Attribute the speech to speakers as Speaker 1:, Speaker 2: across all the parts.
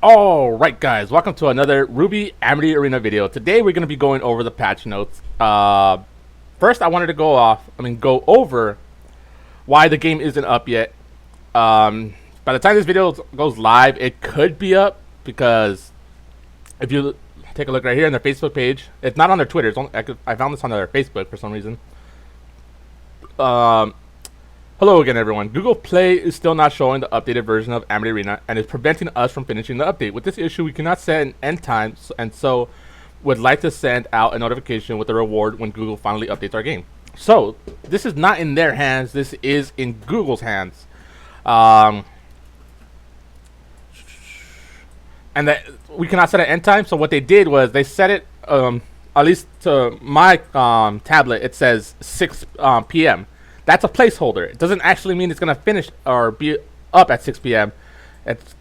Speaker 1: Alright guys, welcome to another RWBY Amity Arena video. Today we're going to be going over the patch notes. First I wanted to go over why the game isn't up yet. By the time this video goes live, it could be up, because if you take a look right here on their Facebook page, it's not on their Twitter, it's only, I found this on their Facebook for some reason. Hello again everyone. Google Play is still not showing the updated version of Amity Arena and is preventing us from finishing the update. With this issue, we cannot set an end time, and so would like to send out a notification with a reward when Google finally updates our game. So this is not in their hands, this is in Google's hands. And that we cannot set an end time, so what they did was they set it, at least to my tablet, it says 6 p.m. That's a placeholder. It doesn't actually mean it's going to finish or be up at 6 p.m.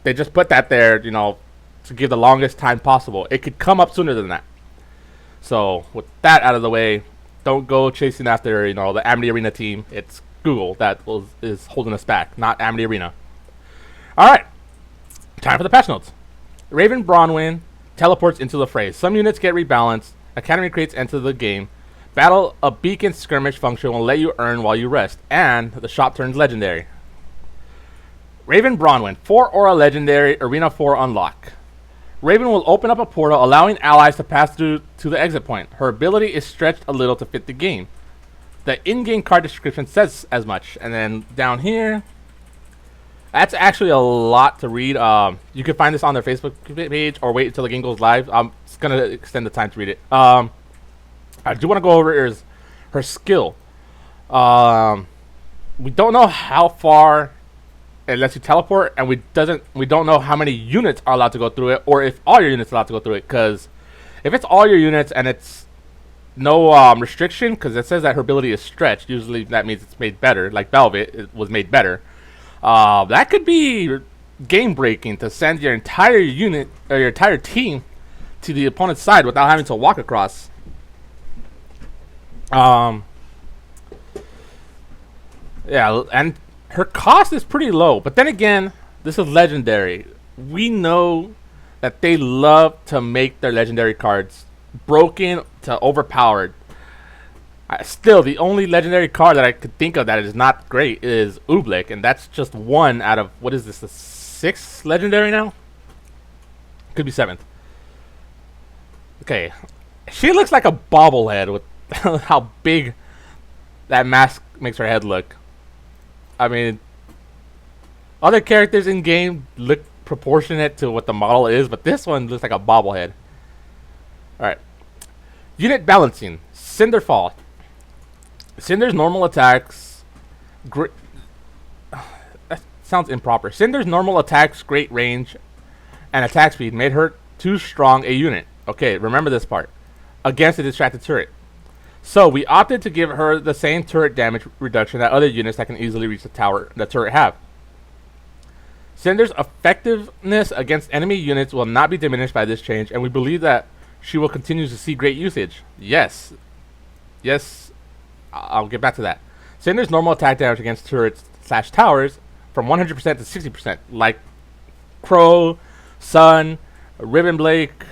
Speaker 1: They just put that there, you know, to give the longest time possible. It could come up sooner than that. So with that out of the way, don't go chasing after, you know, the Amity Arena team. It's Google that is holding us back, not Amity Arena. All right, time for the patch notes. Raven Bronwyn teleports into the fray. Some units get rebalanced. Academy crates enter the game. Battle a beacon skirmish function will let you earn while you rest, and the shop turns legendary. Raven Bronwyn, 4 aura legendary, Arena 4 unlock. Raven will open up a portal allowing allies to pass through to the exit point. Her ability is stretched a little to fit the game. The in-game card description says as much. And then down here, that's actually a lot to read. You can find this on their Facebook page or wait until the game goes live. I'm just going to extend the time to read it. I do want to go over is her skill. We don't know how far it lets you teleport, and we don't know how many units are allowed to go through it, or if all your units are allowed to go through it. Because if it's all your units and it's no restriction, because it says that her ability is stretched, usually that means it's made better. Like Velvet, it was made better. That could be game breaking to send your entire unit or your entire team to the opponent's side without having to walk across. Yeah, and her cost is pretty low, but then again, this is legendary. We know that they love to make their legendary cards broken to overpowered. Still, the only legendary card that I could think of that is not great is Oobleck, and that's just one out of, what is this, the 6th legendary now? Could be 7th. Okay, she looks like a bobblehead with how big that mask makes her head look. I mean, other characters in game look proportionate to what the model is, but this one looks like a bobblehead. Alright. Unit balancing. Cinder Fall. Cinder's normal attacks... that sounds improper. Cinder's normal attacks, great range, and attack speed made her too strong a unit. Okay, remember this part. Against a distracted turret. So we opted to give her the same turret damage reduction that other units that can easily reach the turret have. Cinder's effectiveness against enemy units will not be diminished by this change, and we believe that she will continue to see great usage. Yes. Yes, I'll get back to that. Cinder's normal attack damage against turrets / towers from 100% to 60%, like Crow, Sun, Ribbon Blake.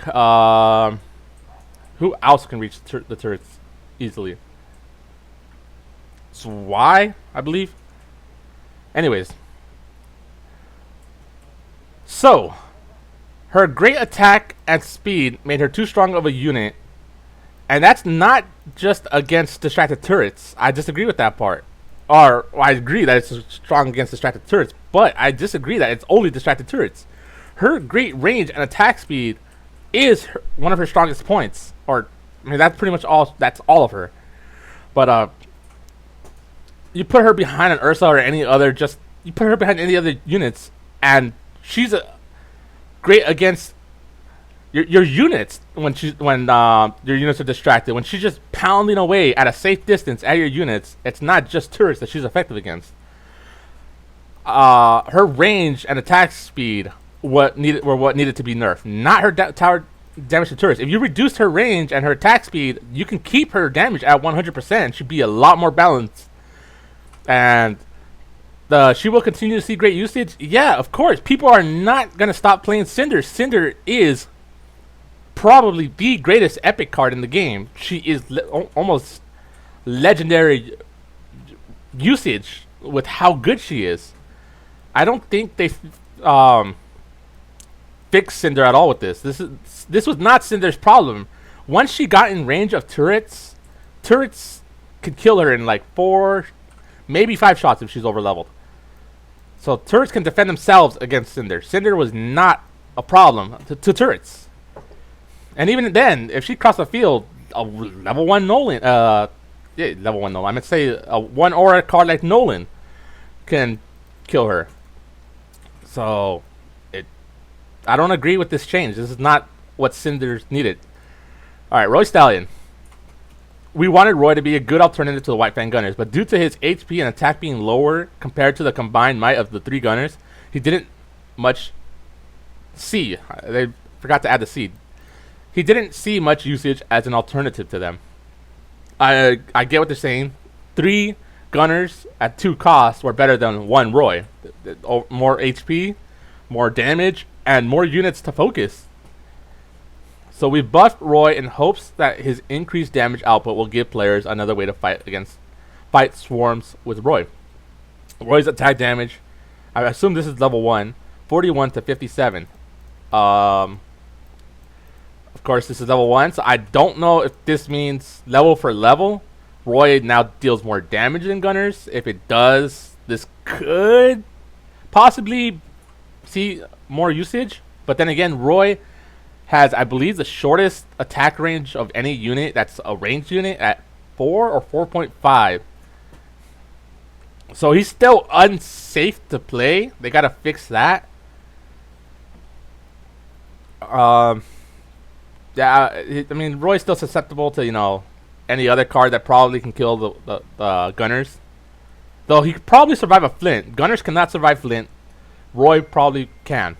Speaker 1: Who else can reach the turrets easily? It's why, I believe. Anyways, so her great attack and speed made her too strong of a unit, and that's not just against distracted turrets. I disagree with that part. Or well, I agree that it's strong against distracted turrets, but I disagree that it's only distracted turrets. Her great range and attack speed is one of her strongest points. Or I mean, that's pretty much all. That's all of her. But you put her behind an Ursa or any other, you put her behind any other units, and she's great against your units when your units are distracted. When she's just pounding away at a safe distance at your units, it's not just turrets that she's effective against. Her range and attack speed were what needed to be nerfed, not her tower damage to turrets. If you reduced her range and her attack speed, you can keep her damage at 100%. She'd be a lot more balanced. And She will continue to see great usage. Yeah, of course. People are not gonna stop playing Cinder. Cinder is probably the greatest epic card in the game. She is almost legendary usage with how good she is. I don't think they fixed Cinder at all with this. This was not Cinder's problem. Once she got in range of turrets could kill her in like 4, maybe 5 shots if she's over leveled. So turrets can defend themselves against Cinder. Cinder was not a problem to turrets. And even then, if she crossed the field, a level 1 Nolan, yeah, level 1 Nolan, I meant to say a 1 aura card like Nolan can kill her. So, I don't agree with this change. This is not what Cinder needed. Alright, Roy Stallion. We wanted Roy to be a good alternative to the White Fang Gunners, but due to his HP and attack being lower compared to the combined might of the 3 Gunners, he didn't much see. They forgot to add the C. He didn't see much usage as an alternative to them. I get what they're saying. 3 Gunners at 2 costs were better than 1 Roy. More HP, more damage, and more units to focus. So we buffed Roy in hopes that his increased damage output will give players another way to fight swarms with Roy. Roy's attack damage, I assume this is level 1, 41 to 57. Of course, this is level 1, so I don't know if this means level for level. Roy now deals more damage than Gunners. If it does, this could possibly see more usage. But then again, Roy has, I believe, the shortest attack range of any unit that's a ranged unit at 4 or 4.5. So he's still unsafe to play. They gotta fix that. Yeah, I mean, Roy's still susceptible to, you know, any other card that probably can kill the Gunners. Though he could probably survive a Flint. Gunners cannot survive Flint. Roy probably can.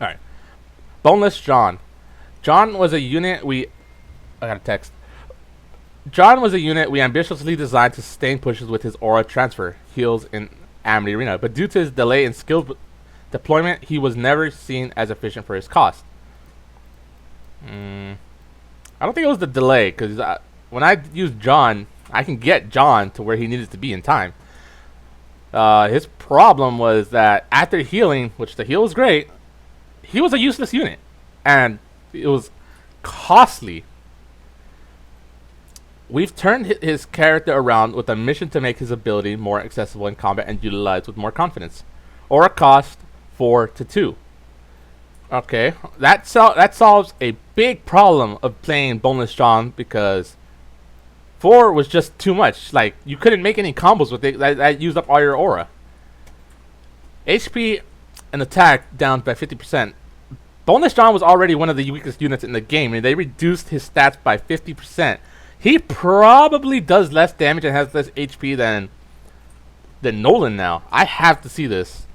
Speaker 1: Alright. Boneless John. John was a unit I got a text. John was a unit we ambitiously designed to sustain pushes with his aura transfer heals in Amity Arena, but due to his delay in skill deployment, he was never seen as efficient for his cost. I don't think it was the delay, because when I use John, I can get John to where he needed to be in time. His problem was that after healing, which the heal was great, he was a useless unit, and it was costly. We've turned his character around with a mission to make his ability more accessible in combat and utilized with more confidence. Aura cost 4 to 2. Okay, that solves a big problem of playing Boneless John, because 4 was just too much. Like, you couldn't make any combos with it that used up all your aura. HP and attack down by 50%. Boneless John was already one of the weakest units in the game, and they reduced his stats by 50%. He probably does less damage and has less HP than Nolan now. I have to see this.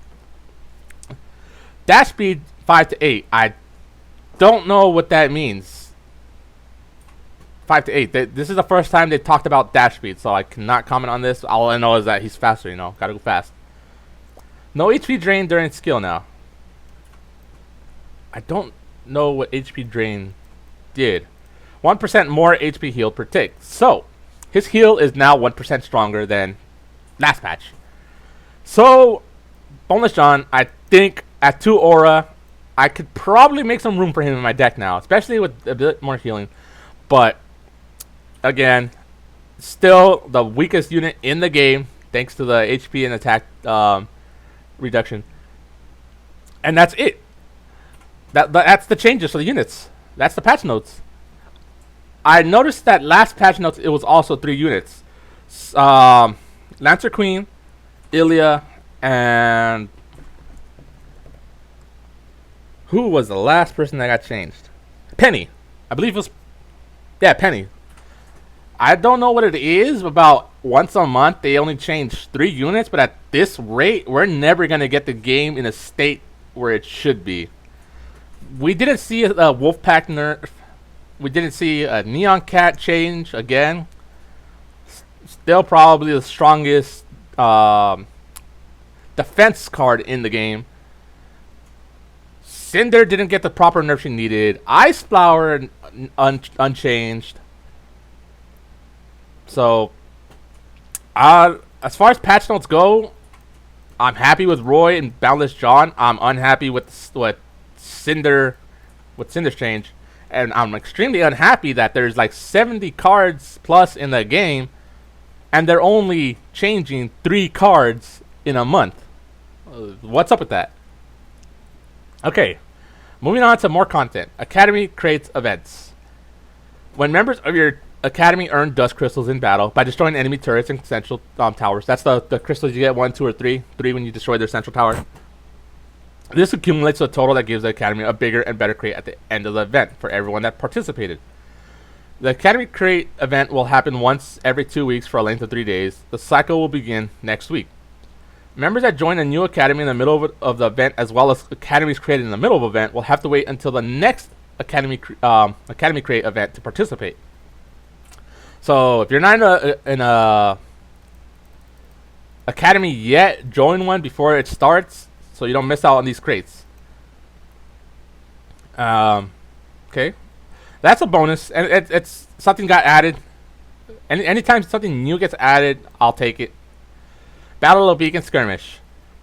Speaker 1: Dash speed 5 to 8. I don't know what that means. 5 to 8. This is the first time they talked about dash speed, so I cannot comment on this. All I know is that he's faster, you know. Gotta go fast. No HP drain during skill now. I don't know what HP drain did. 1% more HP healed per tick. So, his heal is now 1% stronger than last patch. So, Boneless John, I think at 2 aura, I could probably make some room for him in my deck now, especially with a bit more healing. But, again, still the weakest unit in the game, thanks to the HP and attack reduction. And that's it. That's the changes for the units. That's the patch notes. I noticed that last patch notes, it was also 3 units. Lancer Queen, Ilya, and... who was the last person that got changed? Penny. I believe it was... yeah, Penny. I don't know what it is. About once a month, they only change 3 units. But at this rate, we're never going to get the game in a state where it should be. We didn't see a Wolfpack nerf. We didn't see a Neon Cat change again. Still probably the strongest defense card in the game. Cinder didn't get the proper nerf she needed. Ice Flower unchanged. So, as far as patch notes go, I'm happy with Roy and Boundless John. I'm unhappy with Cinder's change, and I'm extremely unhappy that there's like 70 cards plus in the game, and they're only changing 3 cards in a month. What's up with that? Okay, moving on to more content. Academy creates events. When members of your Academy earn dust crystals in battle by destroying enemy turrets and central towers. That's the crystals you get, 1, 2, or 3. 3 when you destroy their central tower. This accumulates to a total that gives the Academy a bigger and better crate at the end of the event for everyone that participated. The Academy crate event will happen once every 2 weeks for a length of 3 days. The cycle will begin next week. Members that join a new Academy in the middle of the event, as well as Academies created in the middle of the event, will have to wait until the next Academy crate event to participate. So if you're not in a Academy yet, join one before it starts, so you don't miss out on these crates. Okay, that's a bonus, and it's something got added. Anytime something new gets added, I'll take it. Battle of Beacon Skirmish.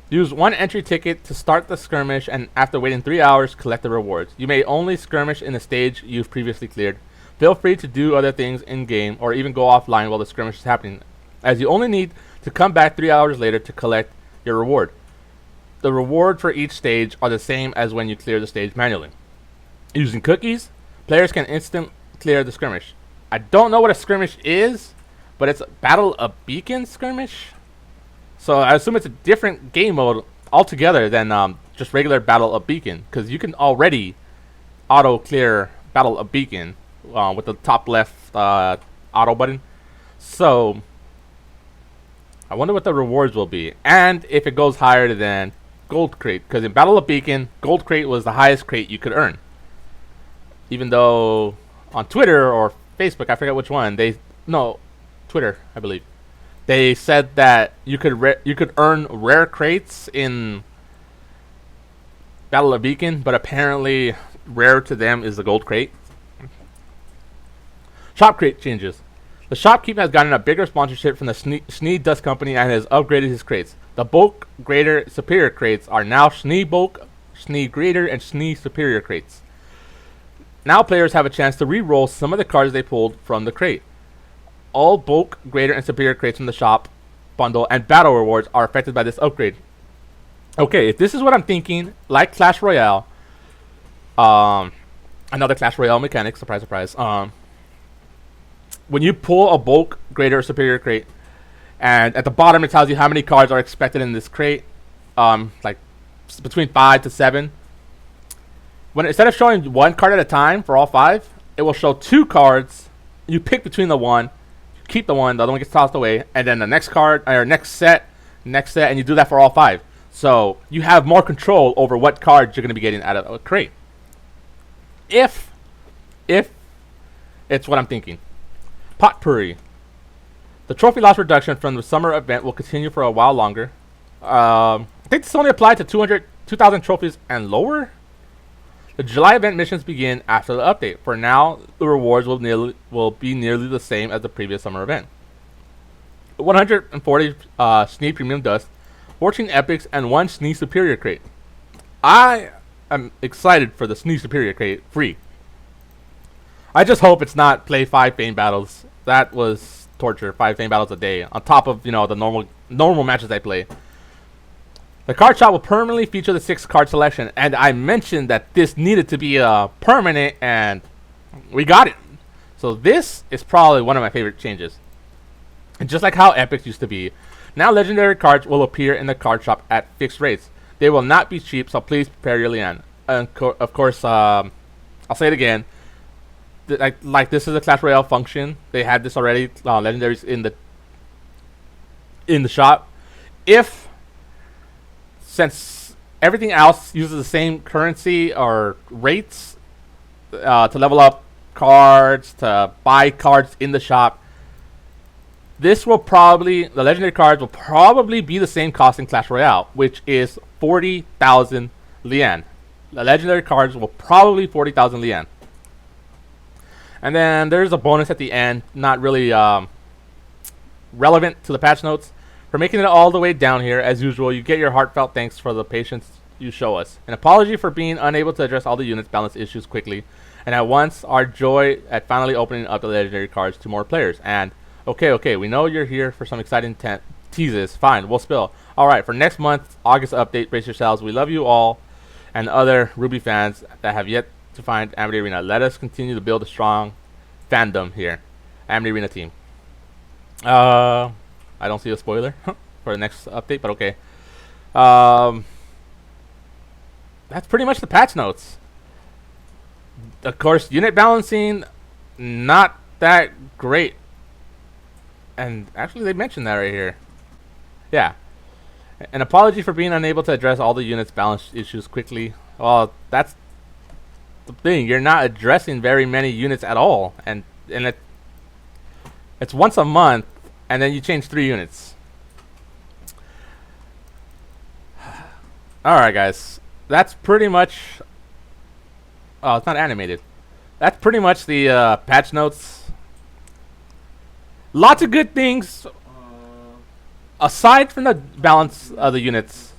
Speaker 1: Use 1 entry ticket to start the skirmish, and after waiting 3 hours, collect the rewards. You may only skirmish in a stage you've previously cleared. Feel free to do other things in-game, or even go offline while the skirmish is happening, as you only need to come back 3 hours later to collect your reward. The reward for each stage are the same as when you clear the stage manually. Using cookies, players can instant clear the skirmish. I don't know what a skirmish is, but it's a Battle of Beacon Skirmish. So I assume it's a different game mode altogether than just regular Battle of Beacon, because you can already auto clear Battle of Beacon with the top left auto button. So I wonder what the rewards will be, and if it goes higher than Gold Crate, because in Battle of Beacon, Gold Crate was the highest crate you could earn. Even though on Twitter or Facebook, I forget which one, Twitter, I believe, they said that you could earn rare crates in Battle of Beacon, but apparently rare to them is the Gold Crate. Shop crate changes. The shopkeep has gotten a bigger sponsorship from the Schnee Dust Company and has upgraded his crates. The Bulk, Greater, Superior crates are now Schnee Bulk, Schnee Greater, and Schnee Superior crates. Now players have a chance to re-roll some of the cards they pulled from the crate. All Bulk, Greater, and Superior crates from the shop, bundle, and battle rewards are affected by this upgrade. Okay, if this is what I'm thinking, like Clash Royale, another Clash Royale mechanic, surprise, surprise, when you pull a Bulk, Greater, or Superior crate, and at the bottom it tells you how many cards are expected in this crate, like between 5 to 7. When instead of showing 1 card at a time for all 5, it will show 2 cards. You pick between the one, keep the one, the other one gets tossed away, and then the next card or next set, and you do that for all 5. So you have more control over what cards you're going to be getting out of a crate. If it's what I'm thinking. Potpourri. The trophy loss reduction from the summer event will continue for a while longer. I think this only applied to 2,000 trophies and lower. The July event missions begin after the update. For now, the rewards will be nearly the same as the previous summer event. 140 Schnee Premium Dust, 14 Epics, and 1 Schnee Superior crate. I am excited for the Schnee Superior crate free. I just hope it's not play 5 Fame battles. That was torture. 5 Fame battles a day on top of the normal matches I play. The card shop will permanently feature the 6 card selection, and I mentioned that this needed to be permanent, and we got it. So this is probably one of my favorite changes. And just like how Epics used to be, now legendary cards will appear in the card shop at fixed rates. They will not be cheap, so please prepare your lian. And of course, I'll say it again. Like this is a Clash Royale function. They had this already, legendaries in the shop. Since everything else uses the same currency or rates to level up cards, to buy cards in the shop, This will probably, the legendary cards will probably be the same cost in Clash Royale, which is 40,000 Lian. The legendary cards will probably 40,000 Lian. And then there's a bonus at the end, not really relevant to the patch notes. For making it all the way down here, as usual, you get your heartfelt thanks for the patience you show us. An apology for being unable to address all the units balance issues quickly. And at once, our joy at finally opening up the legendary cards to more players. And, okay, we know you're here for some exciting teases. Fine, we'll spill. Alright, for next month's August update, brace yourselves. We love you all and other RWBY fans that have yet to find Amity Arena. Let us continue to build a strong fandom here. Amity Arena team. I don't see a spoiler for the next update, but okay. That's pretty much the patch notes. Of course, unit balancing, not that great. And actually, they mentioned that right here. Yeah. An apology for being unable to address all the units balance issues quickly. Well, that's the thing. You're not addressing very many units at all. And it's once a month, and then you change 3 units. Alright, guys. That's pretty much... Oh, it's not animated. That's pretty much the patch notes. Lots of good things. Aside from the balance of the units,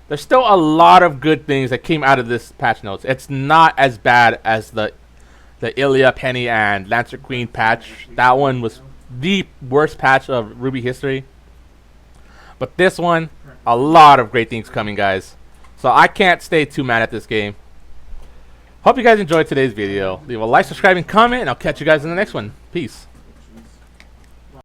Speaker 1: there's still a lot of good things that came out of this patch notes. It's not as bad as the Ilya, Penny, and Lancer Queen patch. That one was the worst patch of RWBY history. But this one, a lot of great things coming, guys. So I can't stay too mad at this game. Hope you guys enjoyed today's video. Leave a like, subscribe, and comment, and I'll catch you guys in the next one. Peace.